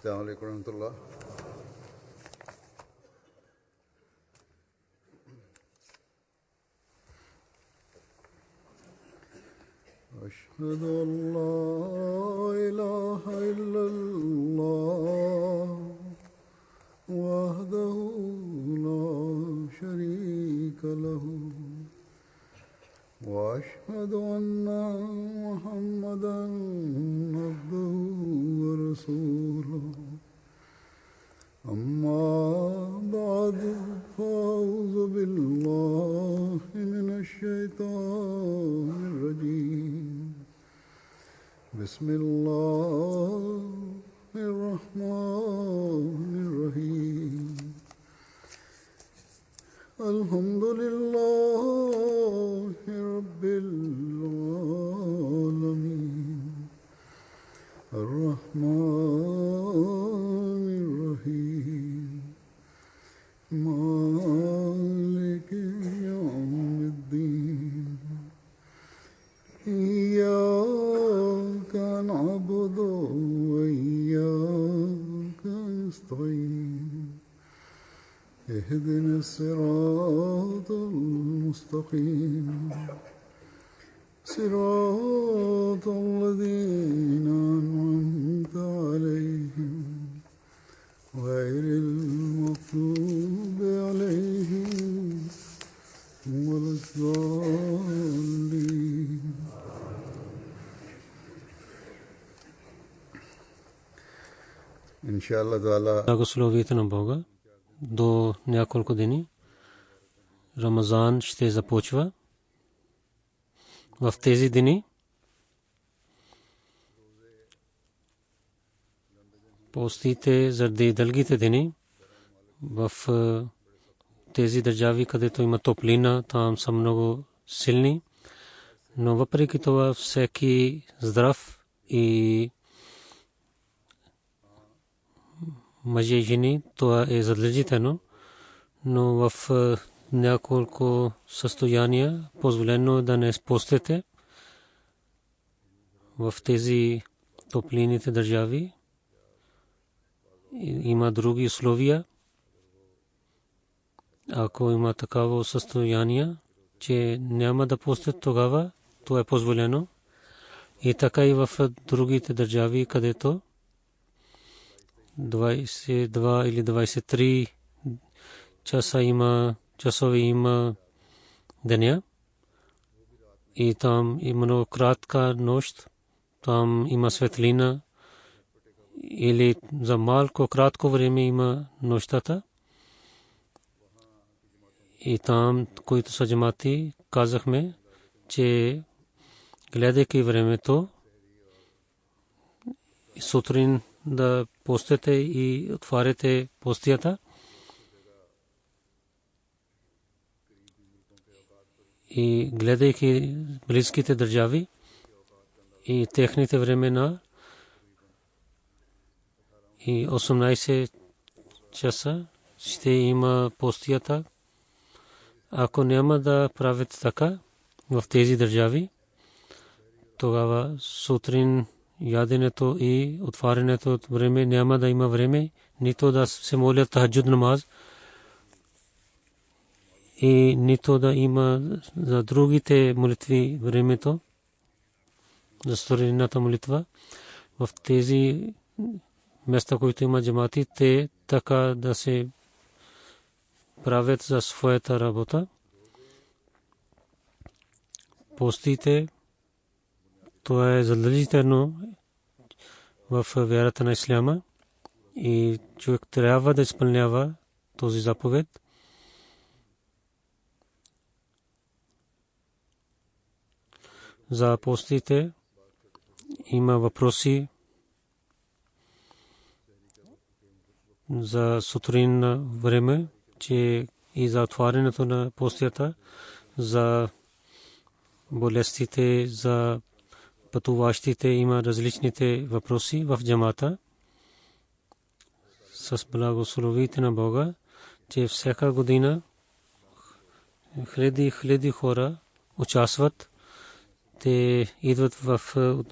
السلام عليكم ورحمة الله. أشهد أن لا إله إلا الله وحده لا شريك له وأشهد أن محمدا عبده ورسوله أما بعد فأعوذ بالله من الشيطان الرجيم بسم الله الرحمن الرحيم الحمد لله رب العالمين الرحمن الرحيم مالك يوم الدين إياك نعبد وإياك نستعين اهدنا الصراط المستقيم صراط الذين أنعمت عليهم غير المغضوب عليهم ولا الضالين. Inshallah ta'ala Благословите на Бога. До няколко дни Рамазан ще започва. В тези дни постите заради дългите дни в тези държави, където има топлина, там са много силни, но въпреки това всеки здрав и мъже и жени, това е задължително, но в няколко състояния позволено е да не постите в тези топлините държави. Има други условия. Ако има такава състояние, че няма да постят, тогава това е позволено. И така и в другите държави, където 22 или 23 часове има деня и там има много кратка нощ, там има светлина или за малко кратко време има нощта. И там, които са джамати, казахме, че гледайки времето, сутрин да постите и отваряте постията. И гледайки близките държави и техните времена и 18 часа ще има постията. Ако няма да правят така в тези държави, тогава сутрин яденето и отварянето от време няма да има време, нито да се молят тахаджуд намаз и нито да има за другите молитви времето, за сутринната молитва. В тези места, които има джамати, те така да се правят за своята работа. Постите, това е задължително в вярата на исляма и човек трябва да изпълнява този заповед. За постите има въпроси за сутрин време, че и за отварянето на постията, за болестите, за пътуващите има различните въпроси в джамата. С благословите на Бога, че всяка година хиляди хора участват те идват в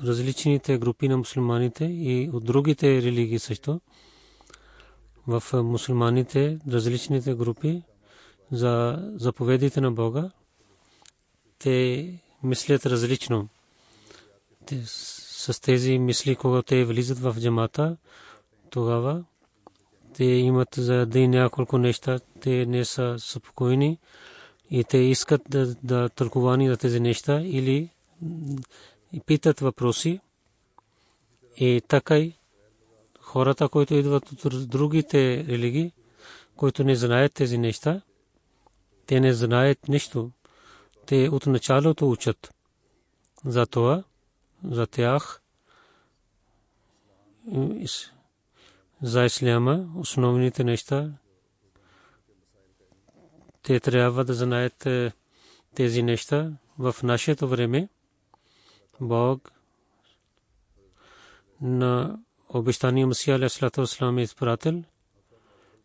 различните групи на мусулманите и от другите религии също. В мусулманите различните групи за заповедите на Бога те мислят различно. С тези мисли, когато те влизат в джамата, тогава те имат за ден няколко неща, те не са спокойни и те искат да тълкувани на тези неща или питат въпроси. И така и хората, които идват от другите религии, които не знаят тези неща, те не знаят нищо. Те от началото учат. Затова за тях за исляма основните неща те трябва да знаят тези неща. В нашето време Бог на обещания Масия алейхиссалату вассалам е изпратил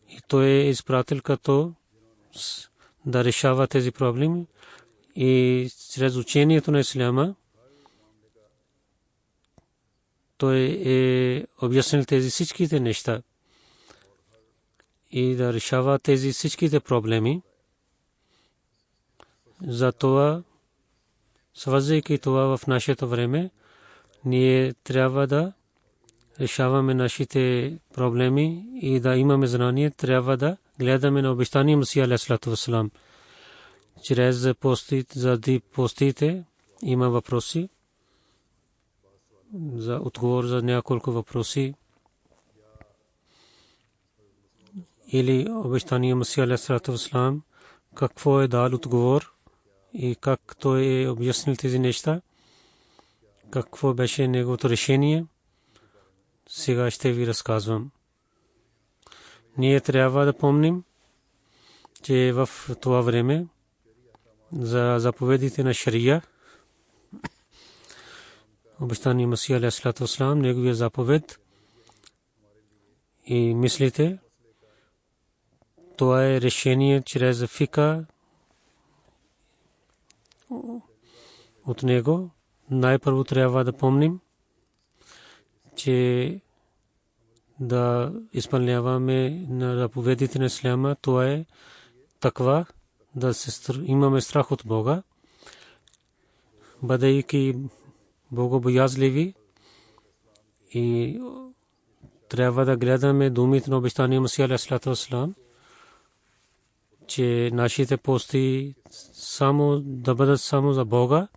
и той е изпратил като да решава тези проблеми и чрез учението на исляма той е обяснил тези всичките неща и да решава тези всичките проблеми. Затова, свързвайки това в нашето време, ние трябва да решаваме нашите проблеми и да имаме знание, трябва да гледаме на обещания Масия алейхиссалату вассалам. Чрез постите има въпроси за отговор за няколко въпроси или обещания Масия алейхиссалату вассалам какво е дал отговор и как той е обяснил тези неща, какво беше неговото решение. Сега ще ви разказвам. Ние трябва да помним, че в това време за заповедите на шария обещания Масия алейхиссалату вассалам, неговия заповед и мислите, това е решение чрез фика от него. Най-първо трябва да помним, че да изпълняваме на заповедите на исляма, това е таква, да имаме страх от Бога, бъдейки богобоязливи и трябва да гледаме думите на обещания Масия алейхиссалату вассалам, че нашите пости само да бъдат само за Бога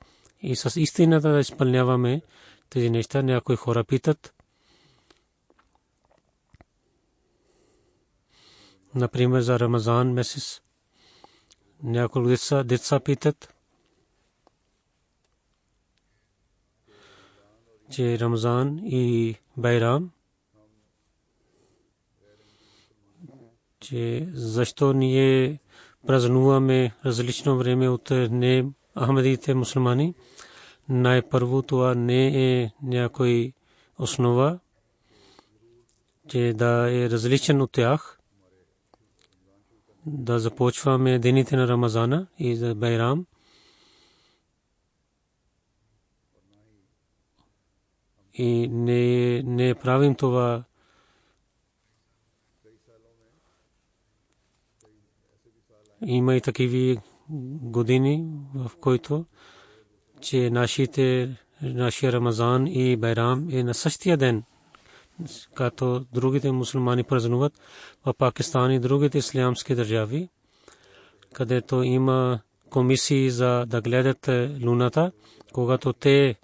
и с истината да изпълняваме тези неща. Някои хора питат, например за Рамазан месец, някои деца питат, че Рамазан и Байрам, че защо ние празнуваме различно време от не ахмедите мусулмани. Най-първо това не е някой основа, че да е различен от тях. Да започваме дените на Рамазана и за Байрам. И не правим това. Има и такива години, в които че нашия Рамазан и Байрам е на същия ден, като другите мусулмани празнуват в Пакистан и другите ислямски държави, където има комисии за да гледат луната. Когато те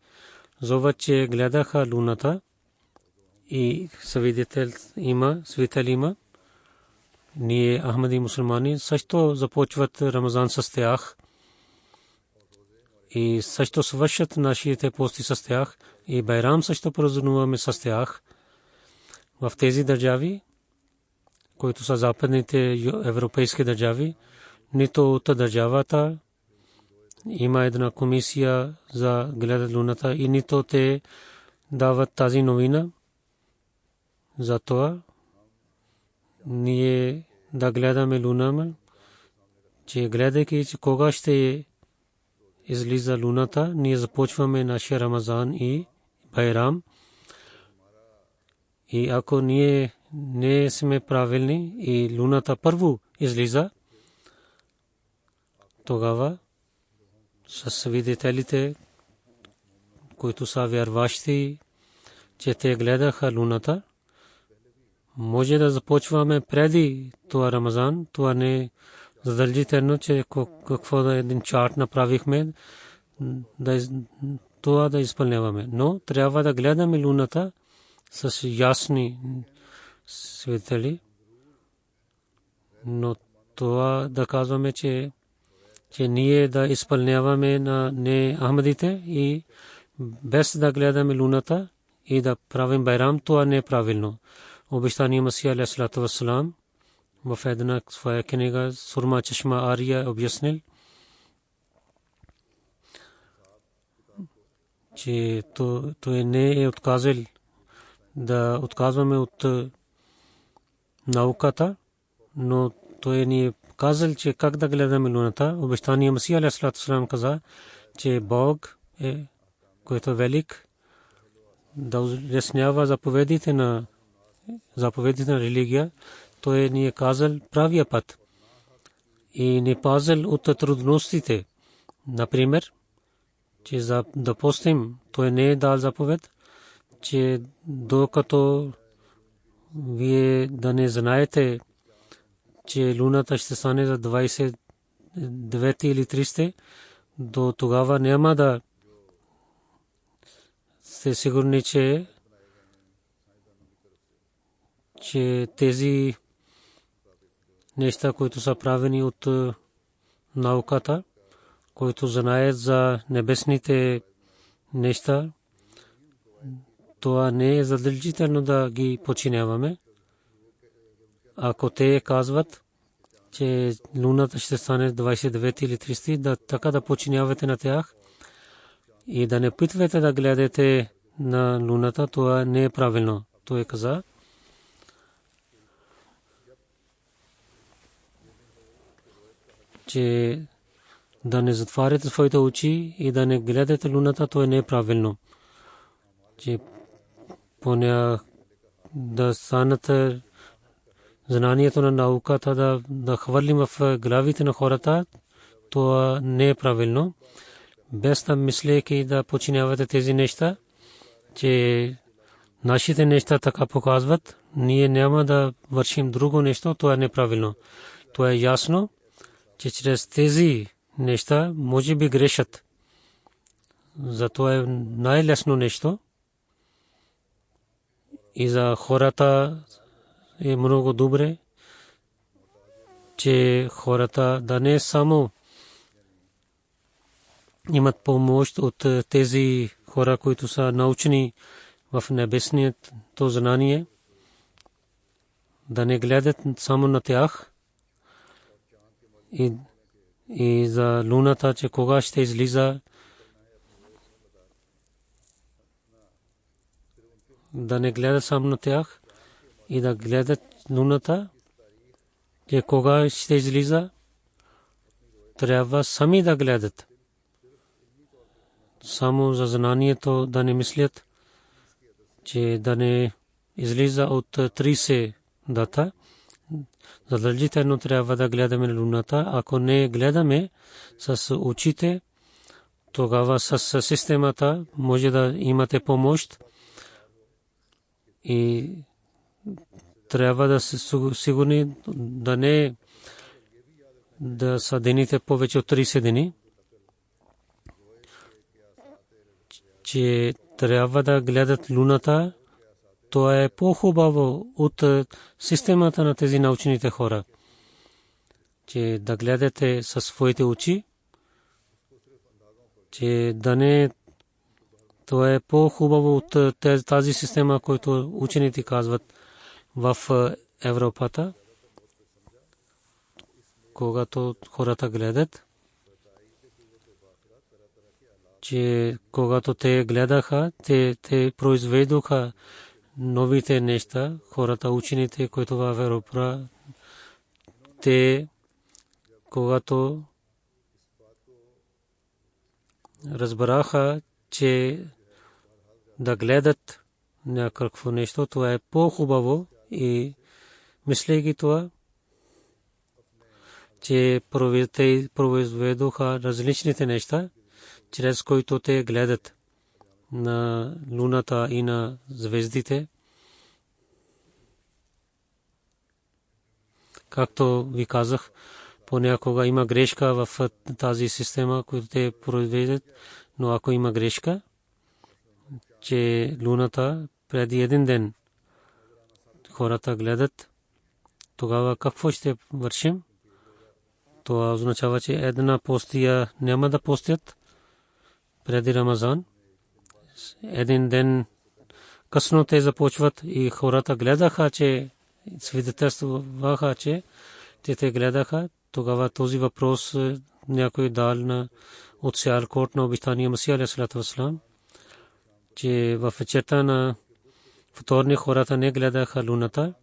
зоват, че гледаха луната и свидетел има, ние ахмади мусулмани също започват Рамазан с тях и също свършат нашите пости с тях и Байрам също празнуваме с тях. В тези държави, които са западните европейски държави, нито от държавата има една комисия за гледат луната и нито те дават тази новина. Затова ние да гледаме луна, че гледайки, че кога ще излиза луната, ние започваме нашия Рамазан и Байрам. И ако ние не сме правилни и луната първо излиза, тогава с свидетелите, които са вярващи, че те гледаха луната, може да започваме преди това Рамазан. Това не задължително, че какво да един чарт направихме, това да изпълняваме. Но трябва да гледаме луната с ясни свидетели. Но това да казваме, че ние да изпълняваме на не Ахмадите и без да гледаме луната и да правим Байрам, това не е правилно. Обещание Масия алейхиссалату вассалам в една своя книга Сурма Чашма Ария обяснил, че той не е отказал да отказваме от науката, но той ни е казал, че как да гледаме луната. Обещание Масия алейхиссалату вассалам каза, че Бог е, който е велик, да улеснява заповедите на религия. Той ни е казал правия път и ни пазил от трудностите. Например, че да постим, той не е дал заповед, че докато вие да не знаете, че луната ще стане за 29 или 30, до тогава няма да сте сигурни, че тези неща, които са правени от науката, които знаят за небесните неща, това не е задължително да ги подчиняваме. Ако те казват, че луната ще стане 29 или 30, да така да подчинявате на тях и да не питвате да гледате на луната, това не е правилно. Той каза, че да не затваряте своите очи и да не гледате луната, това не е правилно. Че поне да станат знанието на науката да хвърлим в главите на хората, това не е правилно. Без да мислейки да подчинявате тези неща, че нашите неща така показват, ние няма да вършим друго нещо, това не е правилно. Това е ясно, че чрез тези неща може би грешат. Затова е най-лесно нещо и за хората е много добре, че хората да не само имат помощ от тези хора, които са научени в небесното знание, да не гледат само на тях и за луната, че кога ще излиза, да не гледат само на тях и да гледат луната, че кога ще излиза, трябва сами да гледат. Само за знанието да не мислят, че да не излиза от 30 дата. Задължително трябва да гледаме на луната. Ако не гледаме с очите, тогава с системата може да имате помощ и трябва да се сигурни да не да са дените повече от 30 дни, че трябва да гледат луната. Това е по-хубаво от системата на тези научните хора, че да гледате със своите очи, че да не. Това е по-хубаво от тази система, която учените казват в Европата, когато хората гледат, че когато те гледаха, те произведоха новите неща, хората, учените, които в Европа, те когато разбраха, че да гледат някакво нещо, това е по-хубаво и мислейки това, че произведоха различните неща, чрез които те гледат на луната и на звездите. Както ви казах, понякога има грешка в тази система, която те произвеждат, но ако има грешка, че луната преди един ден хората гледат, тогава какво ще вършим? Това означава, че една постия няма да постят преди Рамазан. Един ден късно те започват и хората гледаха, че свидетелстваха, че те гледаха. Тогава този въпрос някой дал на от Сиалкот на обещания Масия алейхи салату ва салам, че в вечерта на вторник хората не гледаха луната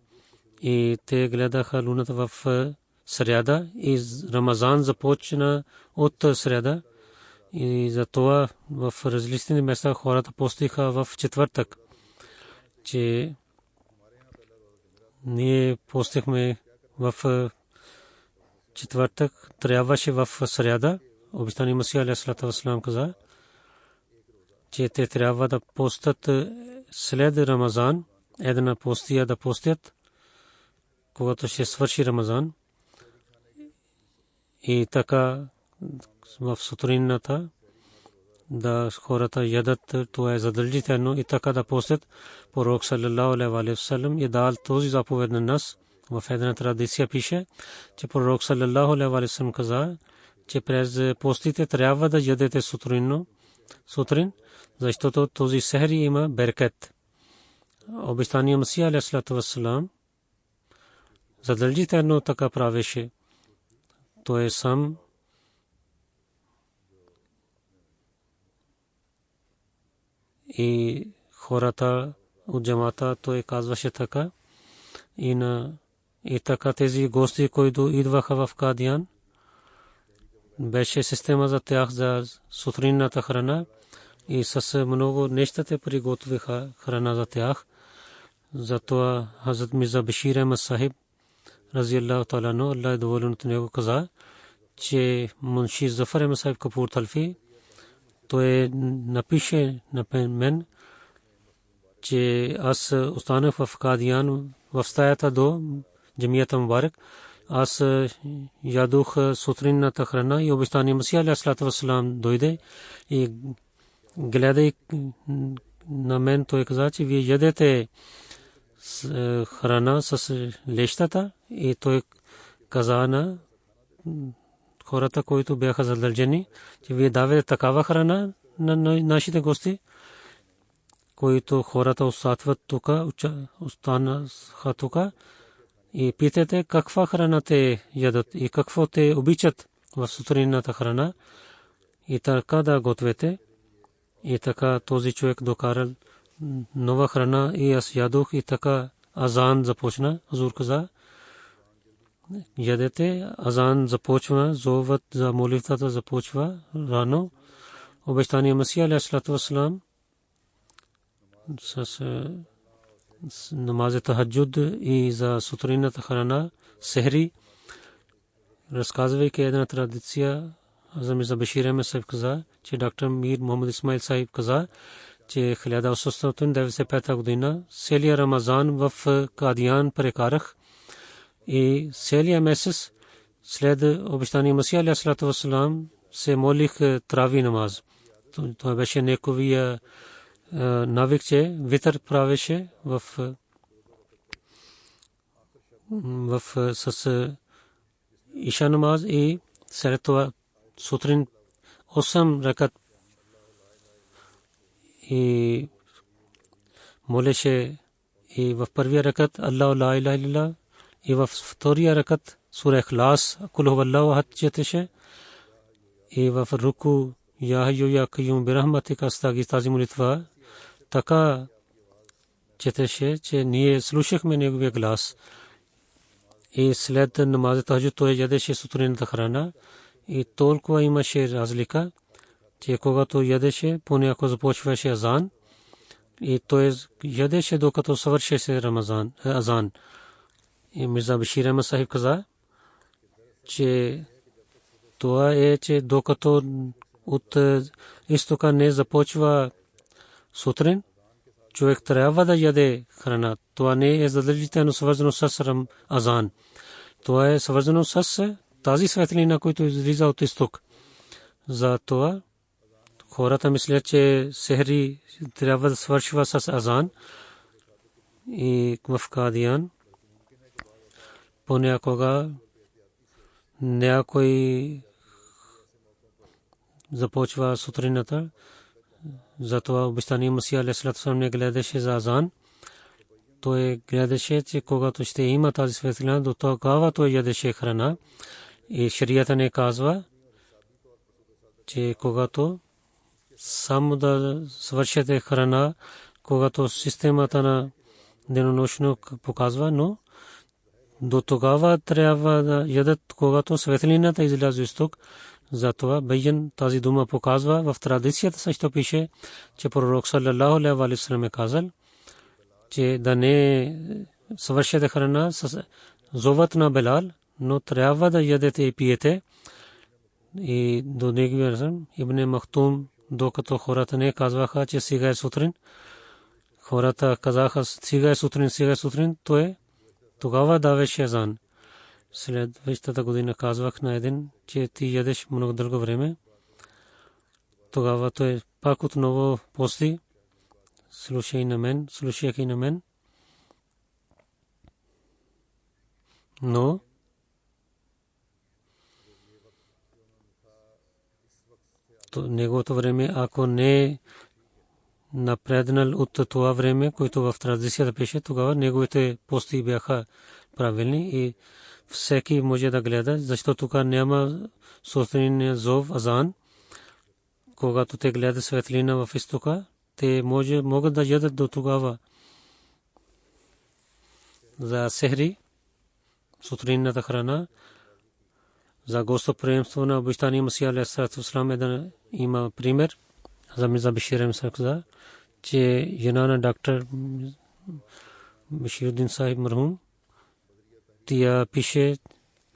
и те гледаха луната в сряда и Рамазан започна от сряда и затова в различни места хората постиха в четвъртък, че ние постихме в четвъртък, трябваше в сряда. Обещания Масия алейхи салату ва салам каза, че те трябва да постат след Рамазан, една постия да постят, когато ще свърши Рамазан. И така в сутринната да хората ядат, това е задължително и така да постят. Пророк саллаллаху алейхи ва саллям е дал този заповед на нас. В една традиция пише, че пророк саллаллаху алейхи ва саллям каза, че през постите трябва да ядете сутрин, защото този сехри има берекет. Обещания Масия алейхи салату ва салам задължително така правеше. Той сам и хората от джамата, той казваше така. И така тези гости, които идваха в Кадиян, беше система за тях за сутринната храна и с много неща те приготвиха храна за тях. Затова Хазрат Мирза Башир Ахмад Сахиб разиаллаху таала анху, Аллах е доволен от него, каза, че Мунши Зафар Ахмад Сахиб Капур Талфи той напише на мен, че аз останах в Кадиян в стаята до джамията Мубарак. Аз ядох сутринната храна и обещания Масия алейхи салату ва салам дойде и гледай на мен, той каза, че вие ядете храна с лещата и той каза на хората, които бяха задължени, че вие давате такава храна на нашите гости, които хората остават тук, останаха тук и питате каква храна те ядат и какво те обичат в сутринната храна и така да гответе. И така този човек докарал нова храна и аз ядох и така азан започна. Хазур каза, ядете, азан започва, зовът за молитвата започва рано. Обещания Масия алейхи салату ва салам с намаз тахаджуд и за сутринната храна сехри, разказвайки една традиция. Хазрат Мирза Башир Ахмад Сахиб каза, че доктор Мир Мохаммад Исмаил Сахиб каза, че 1895 година целия Рамазан в Кадиян прекарах и целия месец след обещания Масия алейхи салату ва салам се молих трави намаз. Това беше неговия навик, че витър правеше с иша намаз и след това сутрин 8 ракат и молеше и в първия ракат Аллаху ла илаха илlallah и в втория ракат сура Ихлас кул хуваллаху ахад четеше и в руку я хайю я кайюм бирахматика астагис, тази молитва така четеше, че ние слушахме неговия глас. И след намаз тахаджуд той ядеше сутринната храна и толкова имаше разлика, че когато ядеше, понякога започваше азан и той ядеше докато свършеше азан. И Мирза Башир Ахмад Сахиб каза, че това е, че докато от изтока не започва сутрин, човек трябва да яде храна. Това не е задължително свързано с азан. Това е свързано с тази светлина, която излиза от изток. За това хората мислят, че сехри трябва да свършва с азан. И в Кадиян понякога някой започва сутрината. Затова обещания Масия алейхи салату не гледаше за азан. Той гледаше, че когато ще има тази светлина, до тогава той ядеше храна. И шарията не казва, че когато само да свършите храна, когато системата на денонощно показва, но до тогава трябва да ядат, когато светлината изляза изток. Затова Байян тази дума показва. В традицията също пише, че пророк саллаллаху алейхи ва саллям е казал, че да не свършите храна с зовът на Белал, но трябва да ядете и пиете. И до неговия Ибн Махтум, докато хората не казваха, че сега е сутрин, хората казаха сега е сутрин, той тогава даваше азан. Следващата година казвах на един, че ти ядеш много дълго време. Тогава той пак отново пости, слушайки на мен. Но неговото време, ако не е напреднал от това време, което в традицията пише, тогава неговите пости бяха правилни и всеки може да гледа, защото тук няма сутринния зов азан. Когато те гледат светлина в изтока, те могат да ядат до тогава. За сехри, сутринната храна, за гостоприемство на обещания Масия алейхи салату ва салям да има пример. За Мирза Башир Ахмад каза, че жена на доктор Башируддин Сахиб мархум, тя пише,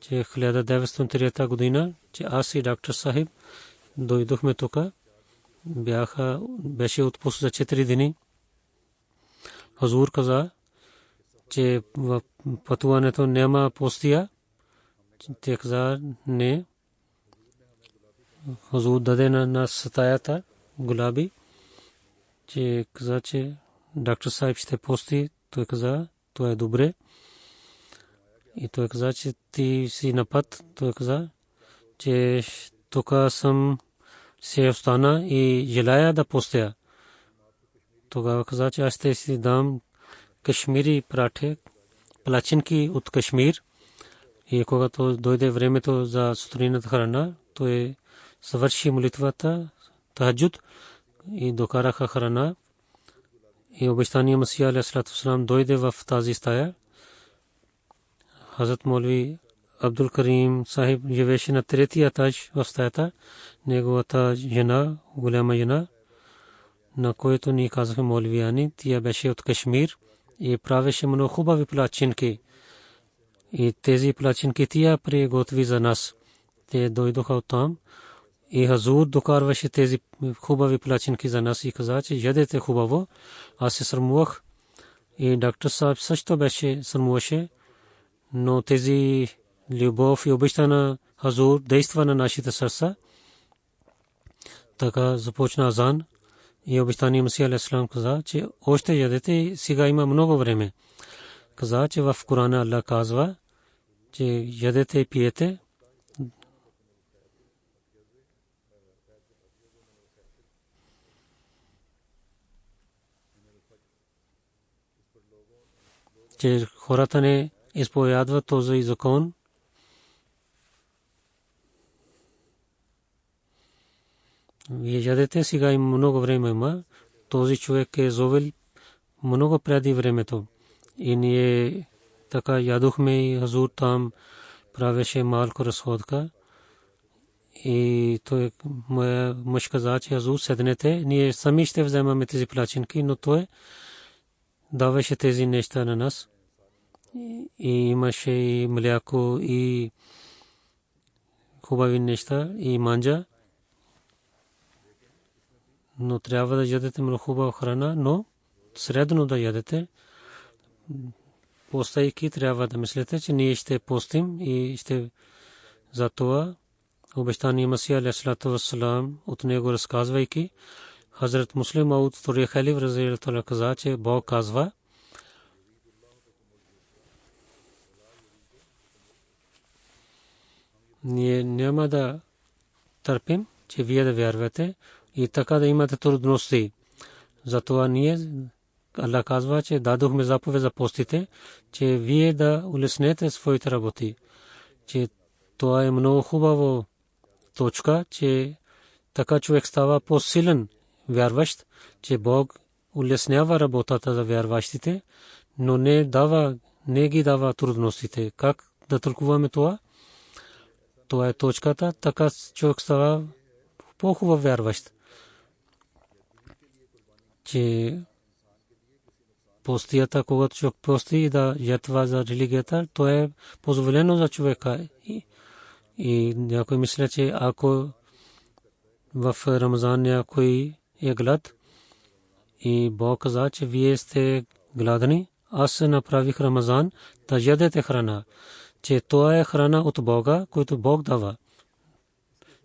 че 1903 година, че аз и доктор Сахиб дойдохме тук, беше отпуск за 4 дни. Хазур каза, че в пътуването няма постия. Те каза не. Хазур даде на нас стаята гулаби, че каза, че доктор Сахиб ще пости. Той каза, това е добре. И той каза, че ти си на път. Той каза, че тук съм се остана и желая да постя. Тогава каза, че аз ще си дам кашмири пратhe, плачинки от Кашмир. И когато дойде времето за сутринната храна, той съвърши молитвата, тахаджуд и докараха храна. И обещания Масия алейхи салату ва салям дойде в тази стая. Хазрат Молви Абдул Карим Сахиб живееше на 3-ти етаж в стаята. Неговата жена, голяма жена, на който ни казаха молвияни, тя беше от Кашмир и правеше много хубави плачинки. И тези плачинки тя приготви за нас. Те дойдоха оттам и Хазур докарваше тези хубави плачинки за нас и каза, че ядете хубаво. Аз се срамувах и доктор Сахиб също беше срамуваше, но тези любов и обичта на Хазур действа на нашите сърца. Така започна азан и обещания Масия алейхи салам каза, че още ядете, сега има много време. Каза, че в Корана Аллах казва, че ядете и пиете. Че хората не изповядват този закон. Вие ядете, сега има много време има. Този човек е зовел много преди времето. И ние така ядохме и Хазур там правеше малко разходка. И той моя мъж каза, че Азур седнете, ние сами ще вземаме тези плачинки, но той даваше тези неща на нас. И имаше и мляко, и хубави неща, и манджа. Но трябва да ядете много хубава храна, но средно да ядете. Постайки трябва да мислите, че ние ще постим и ще за това обещание Масия алейхиссалату вассалам от него разказвайки, Хазрат Муслим Мауд втория халиф разияллаху анху каза, че Бог казва: ние няма да търпим, че вие да вярвате и така да имате трудности. Затова ние, Аллах казва, че дадохме заповед за постите, че вие да улеснете своите работи. Че това е много хубаво точка, че така човек става по-силен вярващ, че Бог улеснява работата за вярващите, но не ги дава трудностите. Как да тълкуваме това? Това е точката, така човек става по-хубав вярващ. Че постията, когато човек пости и да жертва за религията, то е позволено за човека. И някой мисля, че ако в Рамазан някой е глад и Бог каза, че вие сте гладни, аз направих Рамазан да ядете храна, че това е храна от Бога, който Бог дава.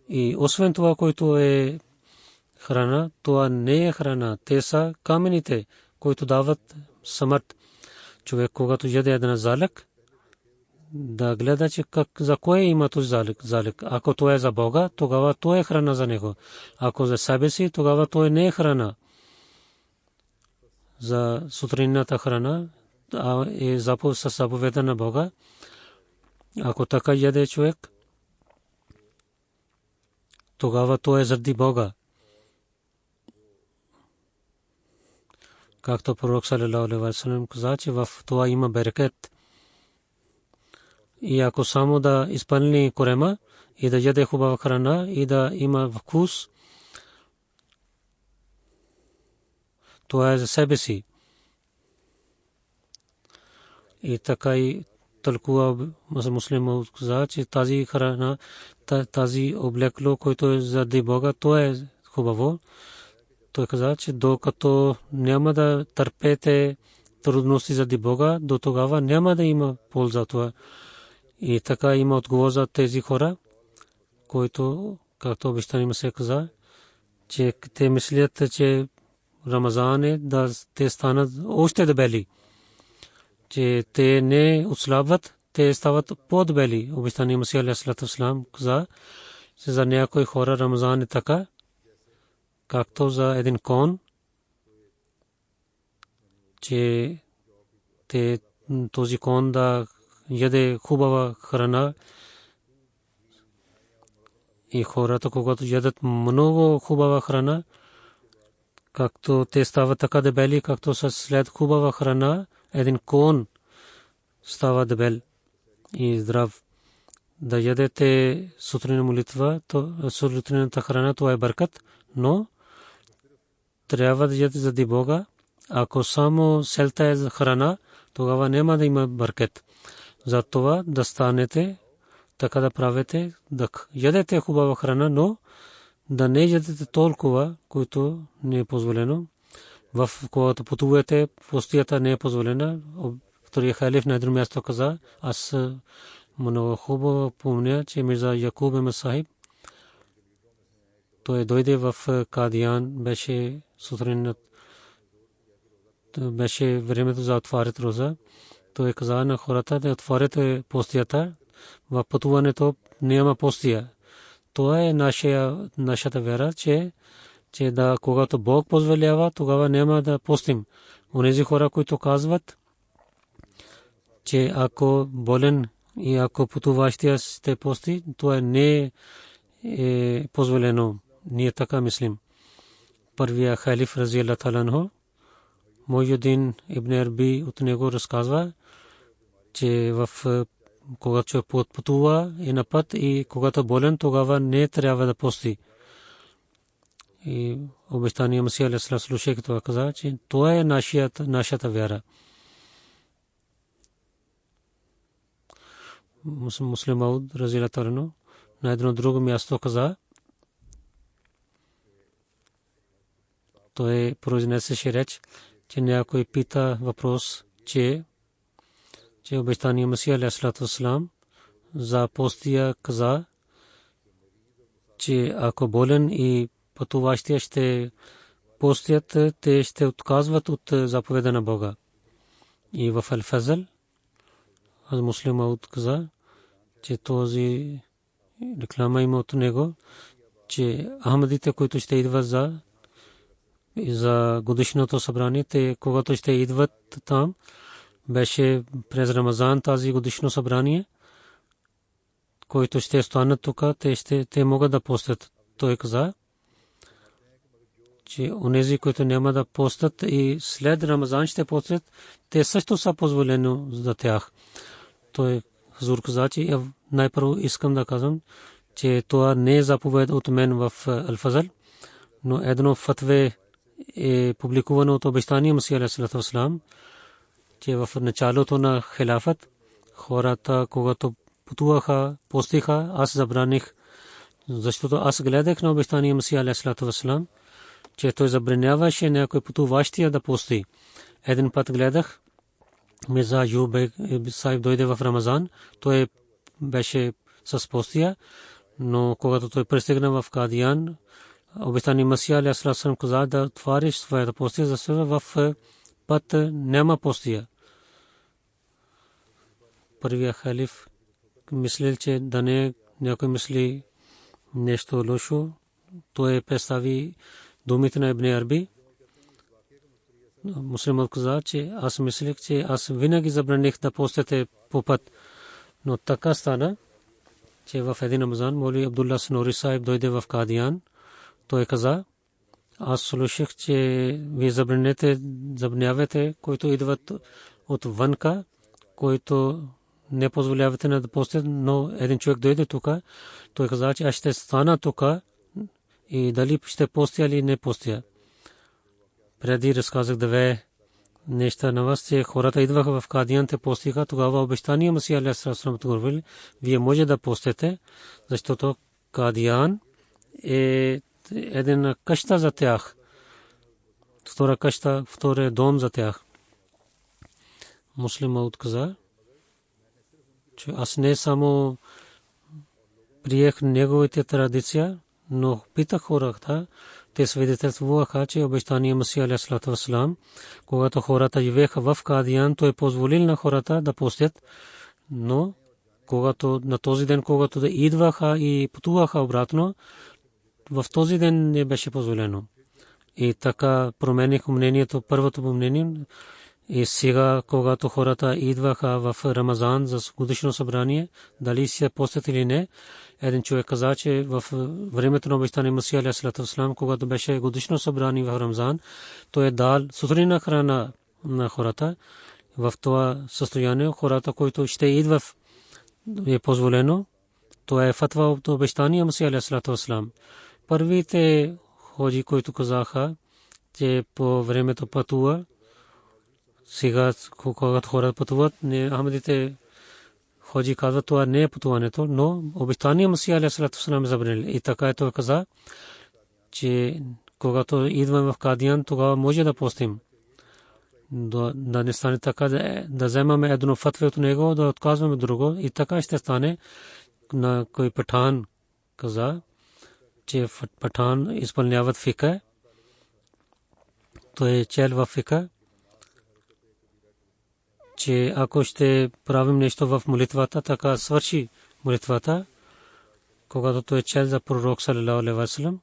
И освен това, който е храна, това не е храна. Те са камените, които дават смърт. Човек, когато яде една залък, да гледа, че за кое има този залък. Ако това е за Бога, тогава то е храна за него. Ако за себе си, тогава то не е храна. За сутринната храна е заповеда на Бога. Ако така яде човек, тогава то е заради Бога. Както пророк саллалаху алейхи ва саллям каза, че в това има берекет. И ако само да изпълни корема и да яде хубава храна и да има вкус, това е за себе си. И така и тълкува муслим каза, че тази храна, тази облекло, което е заради Бога, то е хубаво. Той каза, че докато няма да търпете трудности заради Бога, до тогава няма да има полза това. И така има отговор за тези хора, които, както обещание се каза, че те мислят, че Рамазан е да те станат още дебели, че те не отслабват, те стават по-дебели. Обещание Масия алейхиссалату вассалам каза, че за някои хора Рамазан е така, както за един кон, че този кон да яде хубава храна. И хората, когато ядат много хубава храна, както те стават така дебели, както след хубава храна, един кон става дебел и здрав. Да ядете сутринна молитва, сутринната храна, това е бъркат, но трябва да ядете заради Бога. Ако само селта е за храна, тогава няма да има бъркет. Затова да станете, така да правите, да ядете хубава храна, но да не ядете толкова, което не е позволено. В когато пътувате, постията не е позволена. Втория халиф на едно място каза, аз много хубаво помня, че Мирза Якуб Ахмед Сахиб, той дойде в Кадиян, беше сутрин, беше времето за отварят роза. Той каза на хората да отворят постията. В пътуването няма постия. Това е нашата вера, че да когато Бог позволява, тогава няма да постим. Онези хора, които казват, че ако болен и ако пътуващия сте пости, това не е позволено. Ние така мислим. Първия халиф разияллаху таала анху, Муйюддин ибн Арби от него разказва, че в когато човек пътува и на път и когато болен, тогава не трябва да пости. И обещания Масия алейхи салам слушайки това каза, че това е нашата вяра. Муслим Мауд разилата рано на едно друго място каза, той произнесеше реч, че някой пита въпрос, че обещания Масия алейхи салам за постия каза, че ако болен и пътуващия ще постят, те ще отказват от заповеда на Бога. И в Ал-Фазл аз Муслим Мауд каза, че този реклама има от него, че Ахмадите, които ще идват за годишното събрание, те когато ще идват там, беше през Рамазан тази годишно събрание, които ще станат тук, те могат да постят. Той каза, че онези, които няма да постат и след Рамазан ще постят, те също са позволено за тях. Той Хазур каза, че най-първо искам да казвам, че това не е заповед от мен в Ал-Фазл, но едно фатве е публикувано от обещания Масия алейхи салам, че в началото на хилафът хората, когато пътуваха, постиха, аз забраних, защото аз гледах на обещания Масия алейхи салам, че той забраняваше някой пътуващия да пости. Един път гледах, Мирза Юбек Сайб дойде в Рамазан, той беше с постия, но когато той пристигна в Кадиян, обещания Масия алейхи салам каза да отвориш своята постия, защото в път няма постия. Първия халиф мислил, че да не някой мисли нещо лошо, той представи думите на Ибн Арби. Муслимът каза, че аз мислех, че аз винаги забраних да постите по път. Но така стана, че в един Рамазан Молви Абдулла Санури Сайб дойде в Кадиян. Той каза, аз слушах, че вие забранявате, които идват от вънка, които не позволявате да постят, но един човек дойде тук. Той каза, че аз ще стана тук и дали ще постя или не постя. Преди разказах две неща на вас, че хората идваха в Кадиян, те постиха, тогава обещания Масия алейхи салам говорили, вие може да постете, защото Кадиян е една къща за тях, втора къща, втори дом за тях. Муслим Мауд каза, че аз не само приех неговите традиция, но питах хората, те свидетелствуваха, че обещания Масия алейхи салам, когато хората живееха в Кадиян, той позволил на хората да постят, но когато на този ден, когато да идваха и пътуваха обратно, в този ден не беше позволено. И така промених мнението, първото мнение. И сега, когато хората идваха в Рамазан за годишно събрание, дали се постят или не, един човек каза, че в времето на обещания Масия алейхи салам, когато беше годишно събрание в Рамазан, той е дал сутринна храна на хората. В това състояние хората, които ще идват, е позволено. Това е фатва от обещания Масия алейхи салам. Първите ходжи, които казаха, че по времето пътува, сега, когато хората пътуват, Ахмадите ходжи казват, това не е пътуването, но обещания Масия алейхи салам е забранил. И така той каза, че когато идваме в Кадиян, тогава може да постим. Да не стане така, да вземаме едно фатве от него, да отказваме друго. И така ще стане. На кой патхан каза, че патхан изпълняват фика. Той е чел в фика, че ако ще правим нещо в молитвата, така свърши молитвата, когато той е чел за пророк саллалаху алейхи ва саллям,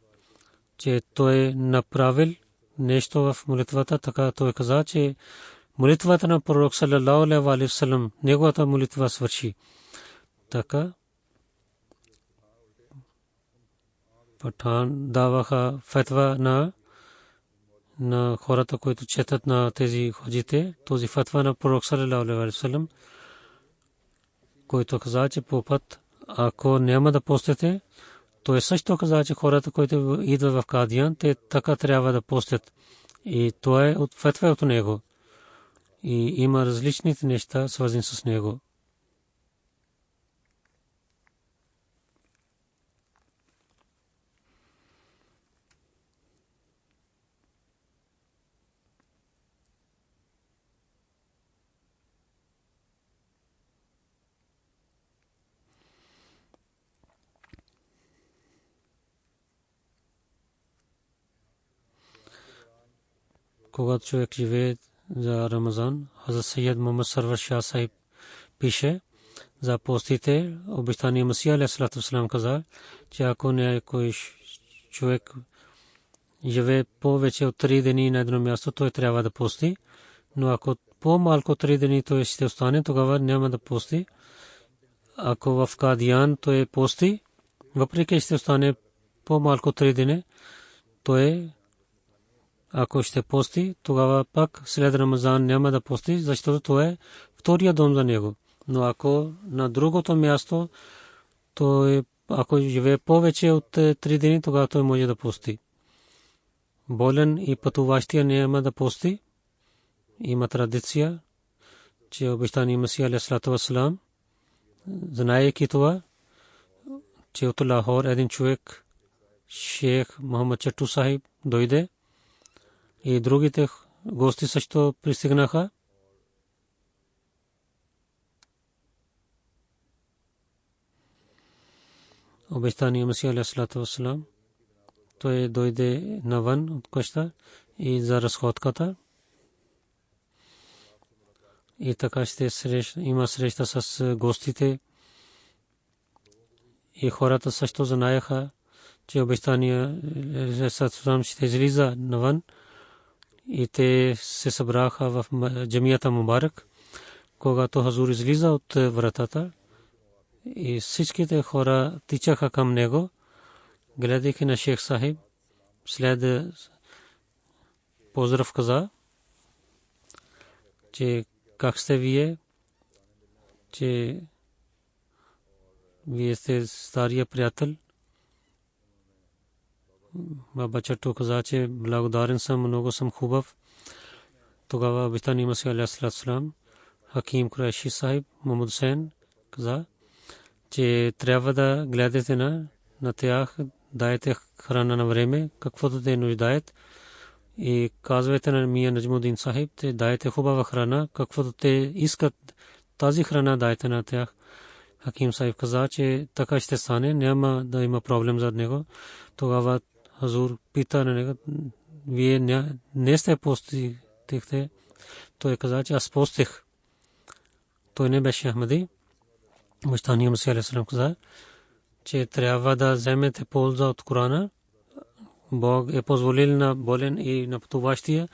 че той е направил нещо в молитвата, така той каза, че молитвата на пророк саллалаху алейхи ва саллям, неговата молитва свърши. Така патхан даваха фатва на хората, които четат на тези ходжите, този фатва на пророк саллалаху алейхи ва саллям, който каза, че по път, ако няма да постите, той също каза, че хората, които идват в Кадиян, те така трябва да постят. И това е от фетва от него. И има различните неща, свързани с него. Когато човек живее за Рамазан, Хазрат Сайед Мухаммад Сарвар Шах Сахиб пише за постите. Обещания Масия алейхиссалату вассалам каза, че ако някой човек живее повече от 3 дни на едно място, той трябва да пости. Но ако по-малко 3 дни той ще остане, тогава няма да пости. Ако в Кадиян той пости, въпреки ще остане по-малко 3 дни, той ако ще пости, тогава пак след Рамазан няма да пости, защото това е втория дом за него. Но ако на другото място, той ако живее повече от 3 дни, тогава той може да пости. Болен и пътуващия няма да пости. Има традиция, че обещания Масия алейхиссалату вассалам, знаейки това, че от Лахор един човек, шейх Мухаммад Чатту Сахиб, дойде и другите гости също пристигнаха. Обещания Масия алейхиссалату вассалам, той дойде навън от къща и за разходката. И така ще има среща с гостите. И хората също знаеха, че обещания алейхиссалату ще излиза навън. И те се събраха в джамията Мубарак, когато Хазур излиза от вратата. И всичките хора тичаха към него, гледайки на Шейх Сахиб. След поздрав каза, че как сте вие, че вие сте стария приятел. Баба Чатту каза, че благодарен съм, много съм хубав. Тогава обещания Масия алейхиссалату вассалам, Хаким Курайши Сахиб, Мухаммад Хусейн каза, че трябва да гледате на тях, дайте храна на време, каквото те нуждаят. И казвайте на Мия Наджмудин Сахиб, те дайте хубава храна, каквото те искат, тази храна дайте на тях. Хаким Сахиб каза, че така ще стане, няма да има проблем за него. Тогава Хазур пита на него, вие не сте постихте. Той каза, че аз постих. Той не беше Ахмади. Обещания Масия алейхиссалам каза, че трябва да вземете полза от Корана. Бог е позволил на болен и на пътуващия,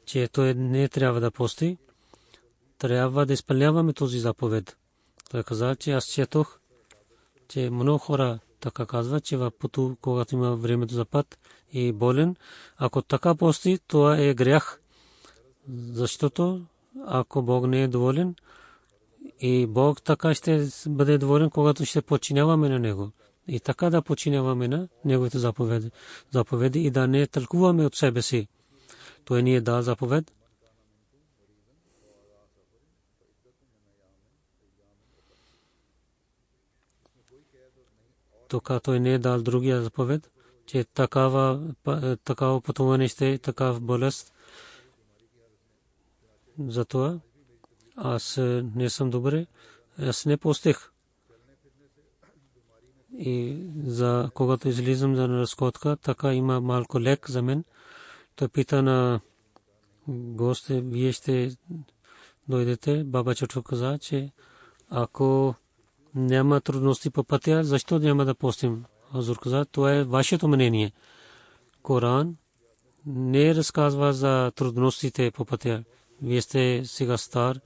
че той не трябва да пости. Трябва да изпълняваме този заповед. Той каза, че аз четох, че много хора така казват, че в пъту, когато има времето за път и болен, ако така пости, това е грях. Защото ако Бог не е доволен, и Бог така ще бъде доволен, когато ще подчиняваме на Него. И така да подчиняваме на Неговите заповеди и да не тълкуваме от себе си. Той ни е дал заповед. Така той не е дал другия заповед, че такава пътуване ще е такава болест. Затова аз не съм добре, аз не постих. И за когато излизам за разходка, така има малко лек за мен. Той пита на гости, вие ще дойдете. Баба Чатту каза, че ако няма трудности по пътя, защо няма да постим? Хазур каза, това е вашето мнение. Коран не разказва за трудностите по пътя. Вие сте сега стар,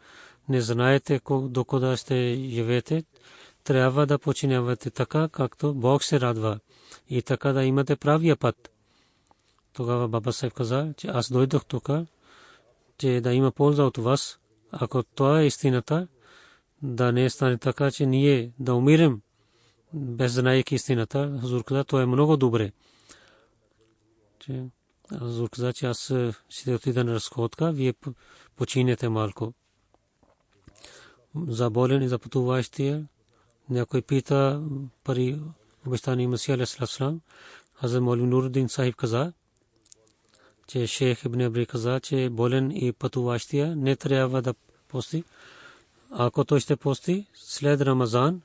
не знаете докъде ще живеете. Трябва да починявате така, както Бог се радва. И така да имате правия път. Тогава Баба Сахиб каза, че аз дойдох тук, че да има полза от вас. Ако това е истината, да не стане така, че ние да умирем без знаейки истината. Хазур каза, то е много добре. Хазур каза, че аз ще отида на разходка, вие починете малко. За болен и за пътуващия някой пита пари обещани Масия алейхи салам. Хазрат Маули Нуруддин Сахиб каза, че Шейх Ибн Абри каза, че болен и пътуващия не трябва да пости. Ако той ще пости след Рамазан,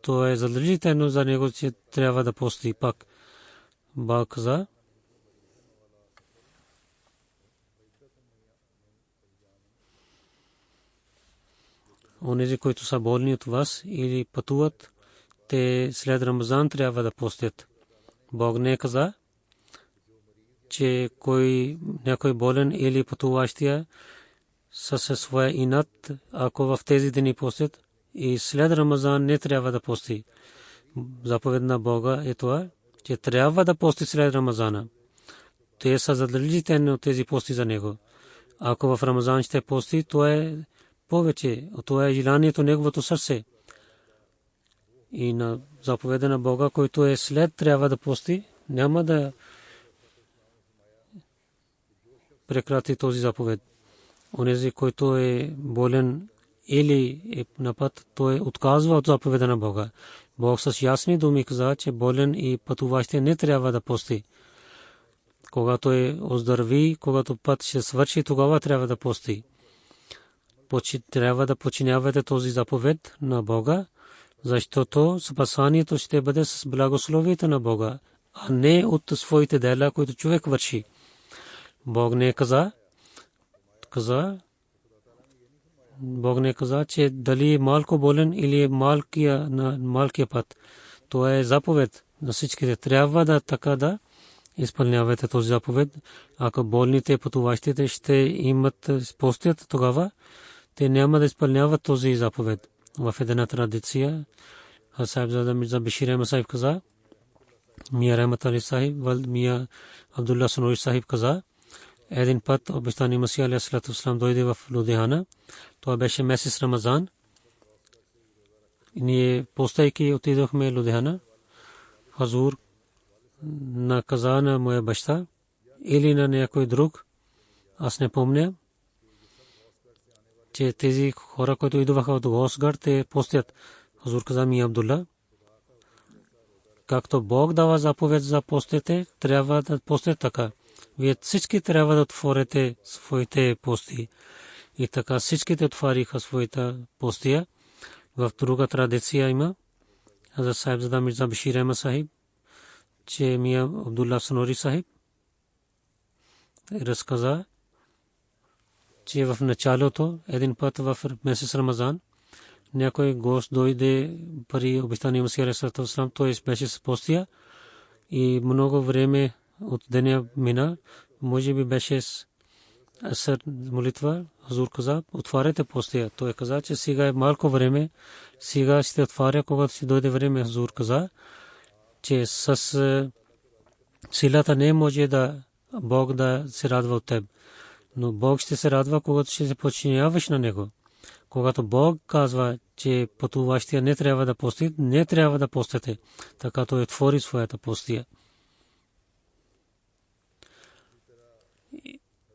то е задължително за него, че трябва да пости пак. Бог каза, онези, които са болни от вас или пътуват, те след Рамазан трябва да постят. Бог не каза, че някой болен или пътуващия със своя инат, ако в тези дни постят и след Рамазан не трябва да пости. Заповед на Бога е това, че трябва да пости след Рамазана. Те са задължителни от тези пости за него. Ако в Рамазан ще пости, то е повече. Това е желанието неговото сърце. И на заповеда на Бога, който е след трябва да пости, няма да прекрати този заповед. Онези, който е болен или е на път, той отказва от заповеда на Бога. Бог с ясни думи каза, че болен и пътуващия не трябва да пости. Когато е оздрави, когато път ще свърши, тогава трябва да пости. Трябва да подчинявате този заповед на Бога, защото спасанието ще бъде с благословието на Бога, а не от своите дела, които човек върши. Бог не каза, че дали е малко болен или е малкия път. Това е заповед на всичките. Трябва да така да изпълнявате този заповед. Ако болните пътуващите ще имат постят, тогава те няма да изпълняват този заповед. В една традиция Сайбзада Мирза Бишир Ахмад Сахиб каза, Мия Рахмат Али Сахиб, Мия Абдулла Санури Сахиб каза, един път обещани Масия алейхи салам дойде в Лудиана. Това беше месец Рамазан. Ние постайки отидохме в Лудиана. Хазур на каза на моя баща или на някой друг, аз не помня, че тези хора, които идваха от Госгар, те постят. Хазур каза ми Абдулла, както Бог дава заповед за постите, трябва да постят така. Вие всички трябва да отворите своите пости. И така всичките отвариха своите постия. В друга традиция има Хазрат Сайбзада Мирза Бишир Ахмад Сахиб, че Мия Абдулла Санури Сахиб разказа, че в началото един път в месец Рамазан някой гост дойде при обещания Масия алейхи салам, той беше с постия и много време от деня мина, може би беше с молитва. Хазур каза, отваряйте постия. Той каза, че сега е малко време, сега ще отваря, когато ще дойде време. Хазур каза, че с силата не може да Бог да се радва от теб. Но Бог ще се радва, когато ще се подчиняваш на Него. Когато Бог казва, че пътуващия не трябва да пости, не трябва да постите. Така той отвори своята постия.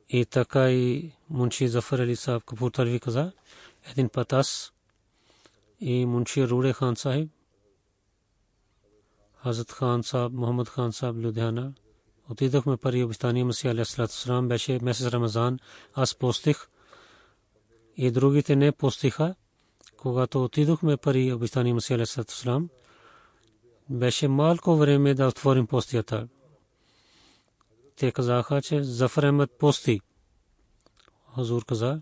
И така и Мунши Зафар Али Сахиб Капурталви каза, един път аз и Мунши Руде Хан Сахиб, Хазрат Хан Сахиб, Мухаммад Хан Сахиб Людhiana, отидохме пари обещания Масия алейхи салам, беше месец Рамазан, аз постих и другите не постиха. Когато отидохме пари обещания Масия алейхи салам, беше малко време да отворим постията. Те казаха, че Зафар Ахмад пости. Хазур каза,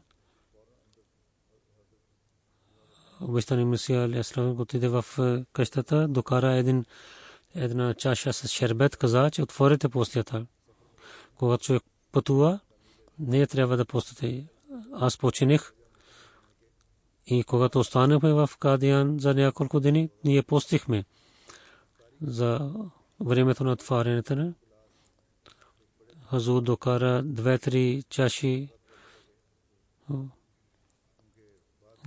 обещани Масия алейхи салам отиде в къщата, докара една чаша с шербет, каза, че отворите постията. Когато човек пътува, не трябва да постите. Аз починих и когато останахме в Кадиян за няколко дни, ние постихме за времето на отварянето на. Хазур докара 2-3 чаши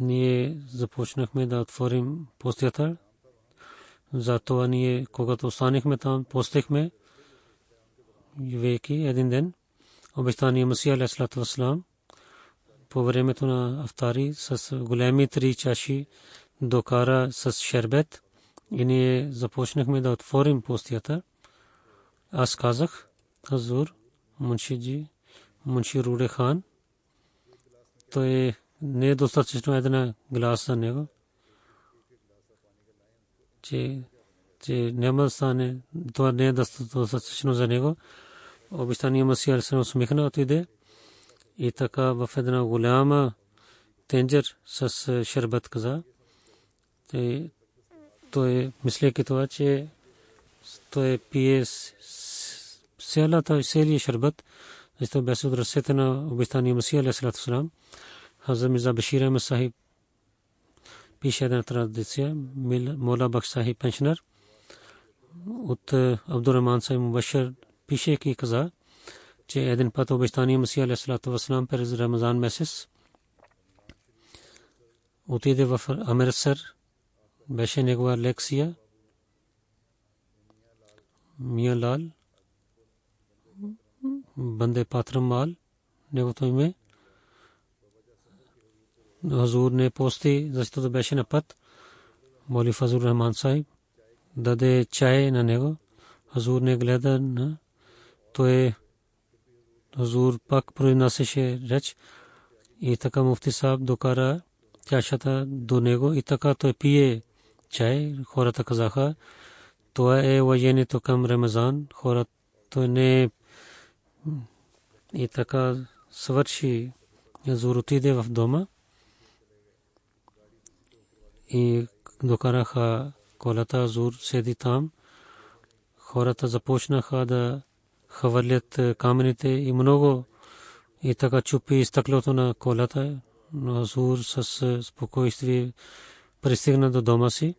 ние започнахме да отворим постията. Затова ние, когато останахме там, постихме веки един ден. Обещания Масия алейхиссалату вассалам по времето на афтари с големи 3 чаши докара с шербет и ние започнахме да отворим постията. Аз казах, Хазур, Мунши Руде хан, той не е достатъчно една гласа за него, че няма да стане, това не е достатъчно за него. Обещания Масия се усмихна, отиде и така в една голяма тенджер с шербет каза. Той мислейки това, че той пие целият шербет, защото беше от ръцете на обещания Масия алейхиссалату вассалам. Хазрат Мирза Башир Ахмед Сахиб пише една традиция, Мола Бакш Сахиб пеншнер от Абдурахман Сахиб Мубашир пишейки каза, че един път обещания Масия алейхиссалату вассалам през Рамазан месец отиде в Амритсър, беше негова лекция. Мия Лал Банде Патрам Мал неговото име. Хазур не пости, защото беше на път. Моли Фазлур Рахман Сахиб даде чай на него. Хазур не гледа на той. Хазур пак произнасяше реч и така муфти Сахиб докара чашата до него и така той пие чай. Хората казаха, това е уважението към Рамазан. Хората той не и така свърши. Хазур отиде в дома и докараха колата. Хазур седи там. Хората започнаха да хвърлят камъните и много и така чупи стъклото на колата. Но Хазур с спокойствие пристигна до дома си.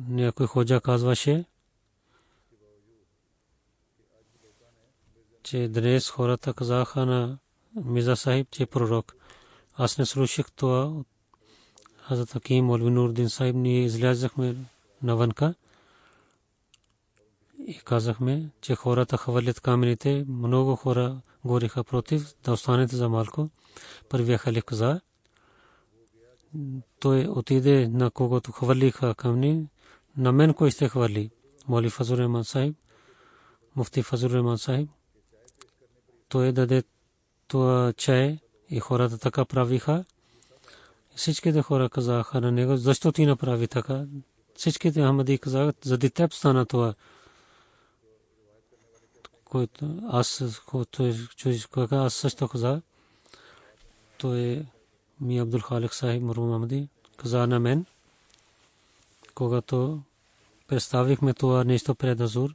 Някой ходжа казваше, че днес хората казаха на Мирза Сахиб, че е пророк. Аз не слушах това от Хазрат Хаким Молви Нурдин Сахиб. Ние излязахме навънка и казахме, че хората хвърлят камъните. Много хора говориха против, да останете за малко. Първия халиф каза, той отиде на когото хвърлиха камъни. На мен кой сте хвърли? Моли Фазлур Рахман Сахиб, муфти Фазлур Рахман Сахиб. Той даде това чай и хората така правиха. Всичките хора казаха на него, защо ти направи така? Всичките Ахмади казаха, заради теб стана това. Аз също казах, той ми Абдул Халик Сахиб Мурум Ахмади каза на мен, когато представихме това нещо пред Хазур,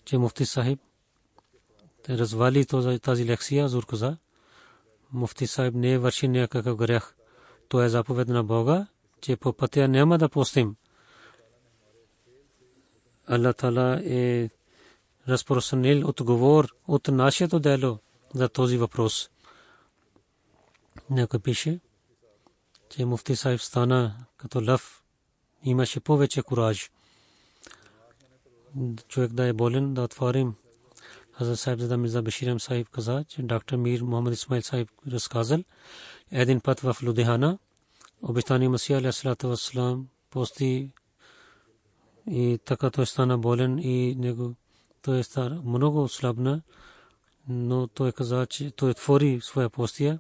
че муфти Сахиб развали тази лекция. Хазур каза, муфти Сахиб не върши някакъв грях. Това е заповед на Бога, че по пътя няма да постим. Аллах Таала е разпространил отговор от нашето дело за този въпрос. Някой пише, че муфти Сахиб стана като лъв, имаше повече кураж. Човек да е болен, да отворим. Хазрат Сахибзада Мирза Башир Ахмед Сахиб каза, че доктор Мир Мохаммад Исмаил Сахиб разказал, един път в Лудхияна обещания Масия алейхиссалату вассалам пости и така той стана болен и него той стана много слабна, но той каза, че той отвори своя постия.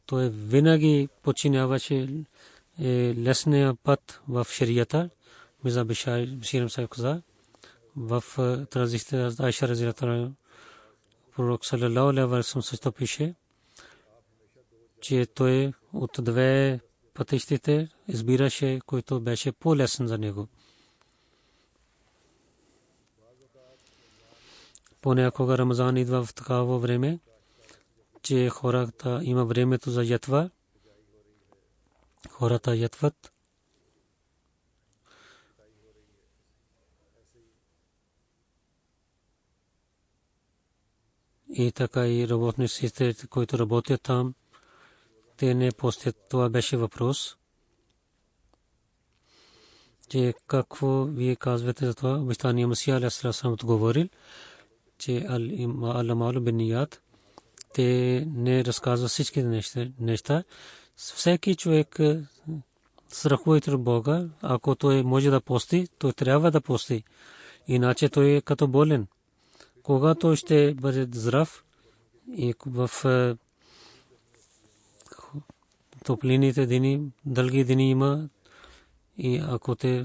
Той винаги подчиняваше лесния път в шарията. Мирза Башир Ахмед Сахиб каза, в традицията Айша разияллаху анха пророк саллаллаху алейхи ва саллям също пише, че той от две пътищите избираше, който беше по-лесен за него. Понякога Рамазан идва в такава време, че хората има времето за ятва. Хората ятват. И така и работниците, които работят там, те не постят. Това беше въпрос, че какво вие казвате за това. Обещания Масия алейхи салам отговорил, че ал-амалу бинният, те не разказва всички неща. Всеки човек страхувайте от Бога. Ако той може да пости, той трябва да пости. Иначе той е като болен. Когато ще бъде здрав и в топлините дни, дълги дни има, и ако те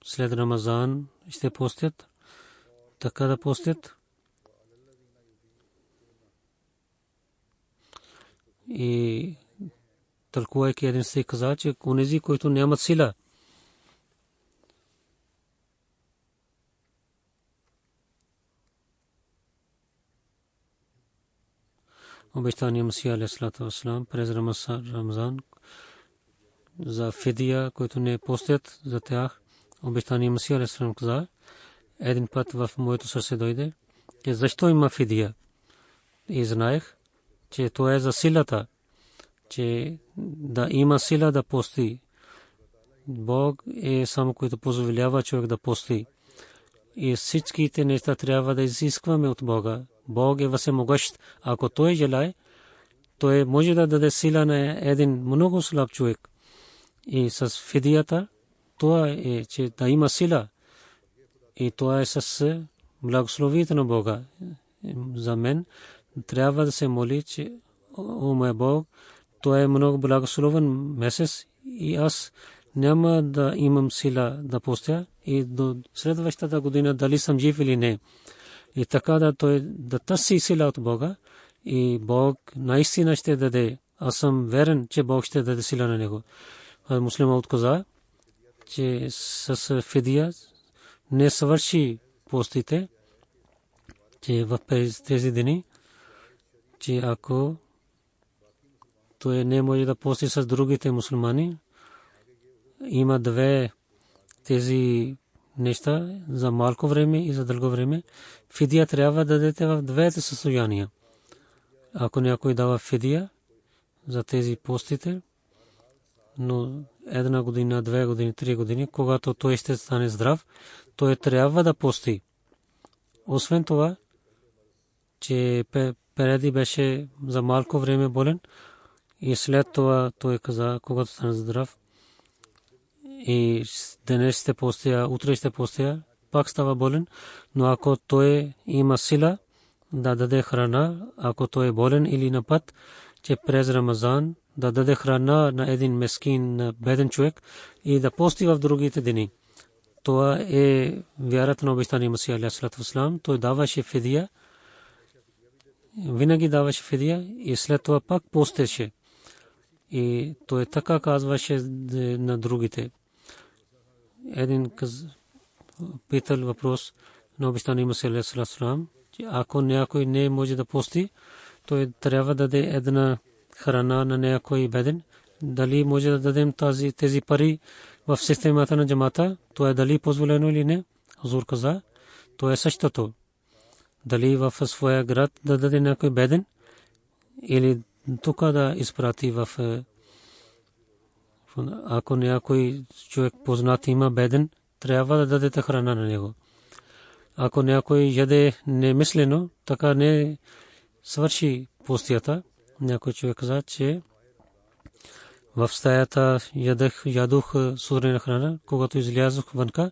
след Рамазан ще постят, така да постят. И тълкувайки един стих каза, че онези, които нямат сила, обещания Масия алейхи салату ва салам през Рамазан за фидия, които не постят за тях. Обещания Масия алейхи салам каза, един път в моето сърце дойде, че защо има фидия. И знаех, че това е за силата, че да има сила да пости. Бог е само, който позволява човек да пости. И всичките неща трябва да изискваме от Бога. Бог е всемогъщ. Ако той желае, той може да даде сила на един много слаб човек. И с фидията, това е, че да има сила. И това е с благословието на Бога. За мен трябва да се моли, че о мой Бог, това е много благословен месец и аз няма да имам сила да постя и до следващата година дали съм жив или не. И така да той да търси сила от Бога и Бог наистина ще даде. Аз съм верен, че Бог ще даде сила на него. Муслима отказа, че с фидия не свърши постите, че в тези дни, че ако той не може да пости с другите мусулмани, има две тези неща за малко време и за дълго време. Фидия трябва да дадете в двете състояния. Ако някой дава фидия за тези постите, но една година, 2 години, 3 години, когато той ще стане здрав, той трябва да пости. Освен това, че преди беше за малко време болен и след това той каза, когато стане здрав, и днес ще постия, утре ще постия, пак става болен, но ако той има сила да даде храна, ако той е болен или на път, че през Рамазан да даде храна на един мескин, беден човек и да пости в другите дни. Това е вярата на обещания Масия алейхи салату ва салам. Той даваше фидия, винаги даваше фидия и след това пак постеше. И той така казваше на другите. Един питал въпрос на обещания Масия алейхи салату ва салам, че ако някой не може да пости, той трябва да даде една храна на някой беден. Дали може да дадем тези пари в системата на джамата, то е дали позволено или не. Хузур каза, то е същото. Дали в своя град да даде някой беден или тук да изпрати в... Ако някой човек познат има беден, трябва да дадете храна на него. Ако някой яде немислено, така не свърши постията. Някой човек каза, че в стаята ядох сутрина храна, когато излязох вънка,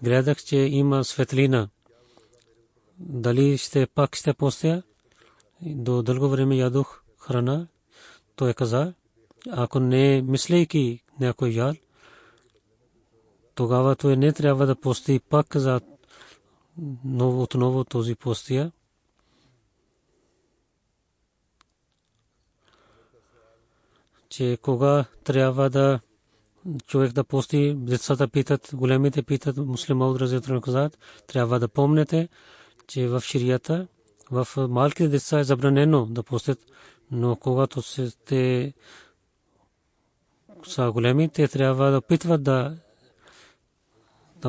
гледах, че има светлина. Дали пак ще постия? До дълго време ядох храна. Той каза, ако не мислейки някой яд, тогава той не трябва да пости пак за отново този постия. Че кога трябва да човек да пости, децата питат, големите питат, муслима от разятно казат, трябва да помнете, че в ширията, в малките деца е забранено да постят, но когато те са големи, те трябва да питват да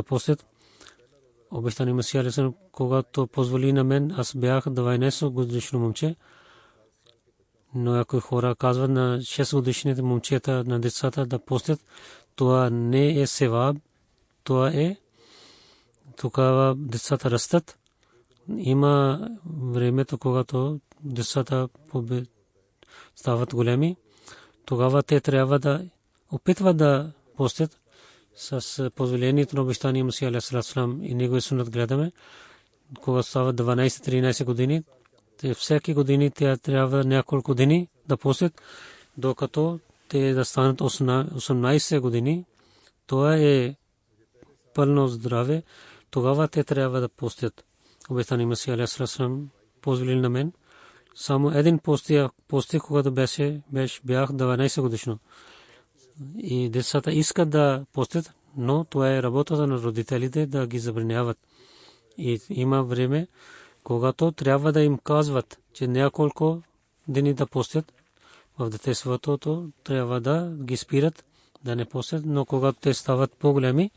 постят. Обещания Масия алейхи салам, когато позволи на мен, аз бях 12 годишно момче, Но ако хора казват на 6 годишните момчета, на децата да постят, това не е севаб, това е тогава децата растат. Има времето, когато децата стават големи, тогава те трябва да опитват да постят с позволението на обещания Масия алейхи салам и неговия сунат гледаме, когато стават 12-13 години, те всеки години те трябва няколко дни да постят, докато те да станат 18 години. Това е пълно здраве. Тогава те трябва да постят. Обещания Масия алейхи салам позволили на мен. Само един постих, когато бях 12 годишно. И децата искат да постят, но това е работата на родителите да ги забраняват. И има време, когато трябва да им казват, че няколко дни да постят. В детството трябва да ги спират, да не постят, но когато те стават по-големи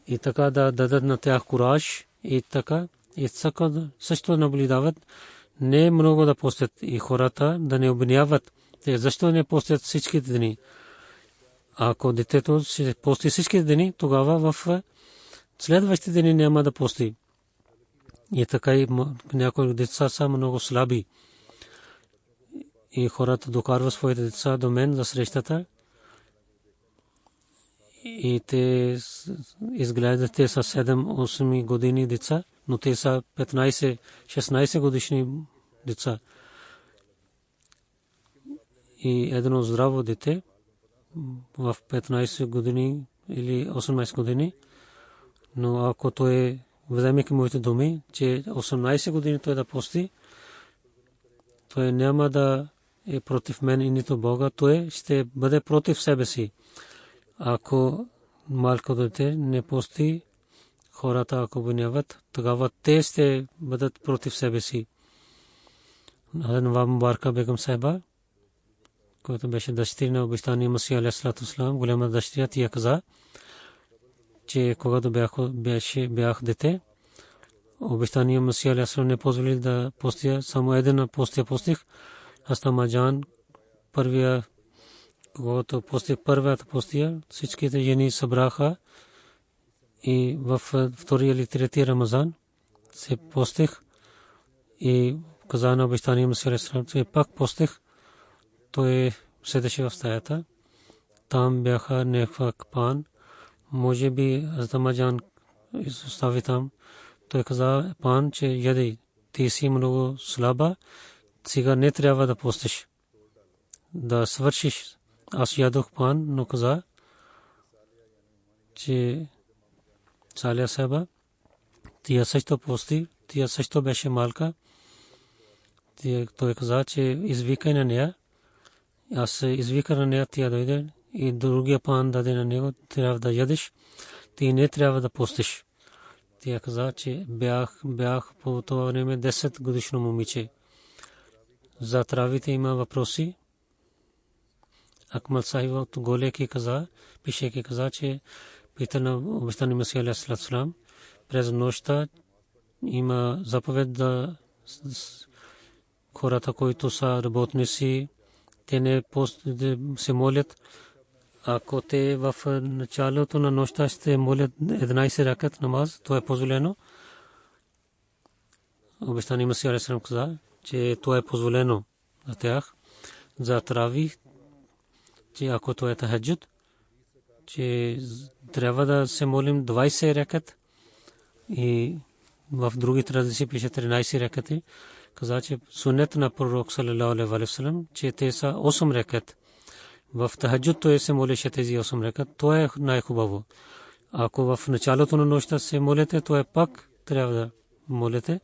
и така да дадат на тях кураж и така, и също наблюдават, не много да постят и хората да не обвиняват, защо не постят всички дни. Ако детето ще пости всички дни, тогава в следващите дни няма да пости. И така и някои деца са много слаби. И хората докарват своите деца до мен за срещата. И те изглеждат, те са 7-8 години деца, но те са 15-16 годишни деца. И едно здраво дете в 15 години или 18 години, но ако той вземе към моите думи, че 18 години той да пости, той няма да е против мен и нито Бога, той ще бъде против себе си. Ако малко дете не пости, хората ако обвиняват, тогава те ще бъдат против себе си. Наваб Мубарка бегам сайба, който беше дъщеря на обещания Масия алейхи салам, голяма дъщеря, тя каза, че когато бях дете, обещания Масия алейхи салам не позволи да постия, само един постих. Астама Джан, първия, когато постих първата постия, всичките жени събраха и във втория или третия Рамазан се постих и каза на обещания Масия алейхи салам, че пак постих. Той седеше в стаята. Там бяха някаква пан. Може би Астама Джан остави там. Той каза пан, че яди, ти си много слаба, сега не трябва да постиш, да свършиш. Аз ядох пан, но каза, че Салия Саба, тя също пости, тя също беше малка. Той каза, че извикай на нея. Аз извика на нея, тя дойде и другия пан даде на него, трябва да ядеш, ти не трябва да постиш. Тя каза, че бях по това време 10 годишно момиче. За травите има въпроси. Акмал Сахиб от Голеки каза, пишеки каза, че пита на обещания Масия алейхи салам, през нощта има заповед да хората, които са работници, те не се молят. Ако те в началото на нощта ще молят 11 ракат намаз, то е позволено. Обещания Масия алейхи салам каза, че то е позволено за тях. За трави, че ако то е тахаджуд, че трябва да се молим 20 ракат и в други традиции пише 13 ракати. Каза, че сунет на пророк саллалаху алейхи ва саллям, че те са 8 ракат. В тахаджуд той се молеше тези 8 ракат, то е най-хубаво. Ако в началото на нощта се молите, то е пак трябва да молите,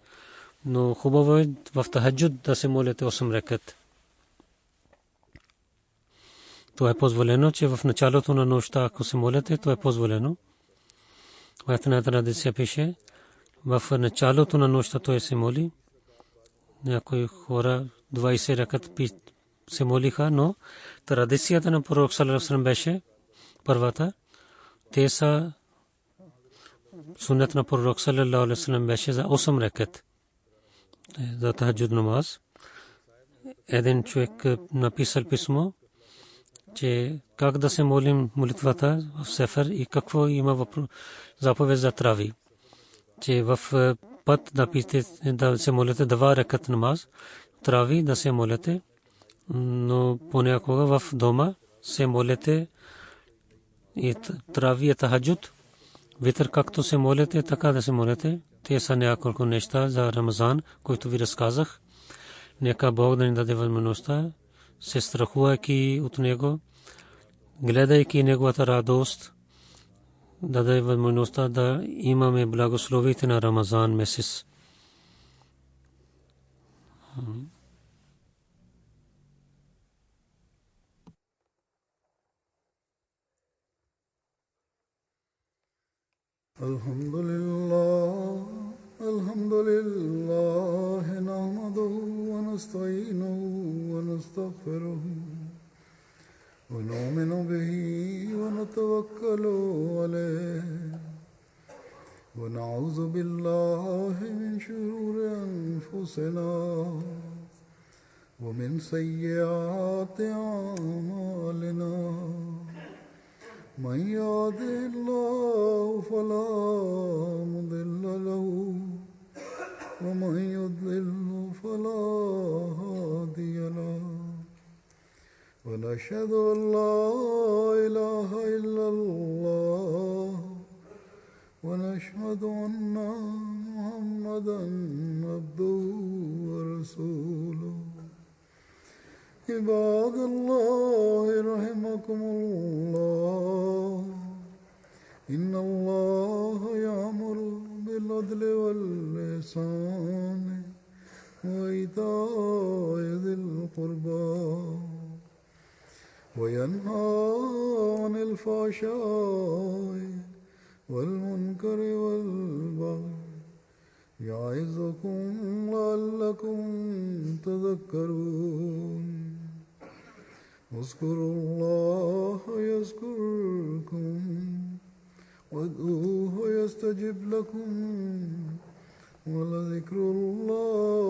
но хубаво е в тахаджуд да се молите 8 ракат. То е позволено, че в началото на нощта, ако се молите, то е позволено. В една традиция пише, в началото на нощта той се моли. Някои хора 20 ракат се молиха, но традицията на пророк саллалаху алейхи ва саллям беше първата. Те са суннет на пророк саллалаху алейхи ва саллям беше за 8 ракат за тахаджуд намаз. един човек написал писмо, че как да се молим молитвата в сефер и какво има заповед за трави. Че в път да се молите 2 рекат намаз, трави да се молите, но понякога в дома се молите и трави е тахаджуд. Витър както се молите, така да се молите. Те са няколко неща за Рамазан, които ви разказах. Нека Бог да ни даде възможността, се страхувайки от Него, гледайки Неговата радост, да даде възможността да имаме благословите на Рамазан месец. الحمد لله نحمده ونستعينه ونستغفره ونؤمن به ونتوكل عليه ونعوذ بالله من شرور أنفسنا ومن سيئات أعمالنا من يهده الله فلا مضل له ومن يضلل فلا هادي له ونشهد أن لا إله إلا الله ونشهد أن محمدا عبده ورسوله عباد الله رحمكم الله إن الله يأمر بالعدل والإحسان وإيتاء ذي القربى وينهى عن الفحشاء والمنكر والبغي يعظكم لعلكم تذكرون اذكروا الله يذكركم وادعوه يستجب لكم ولذكر الله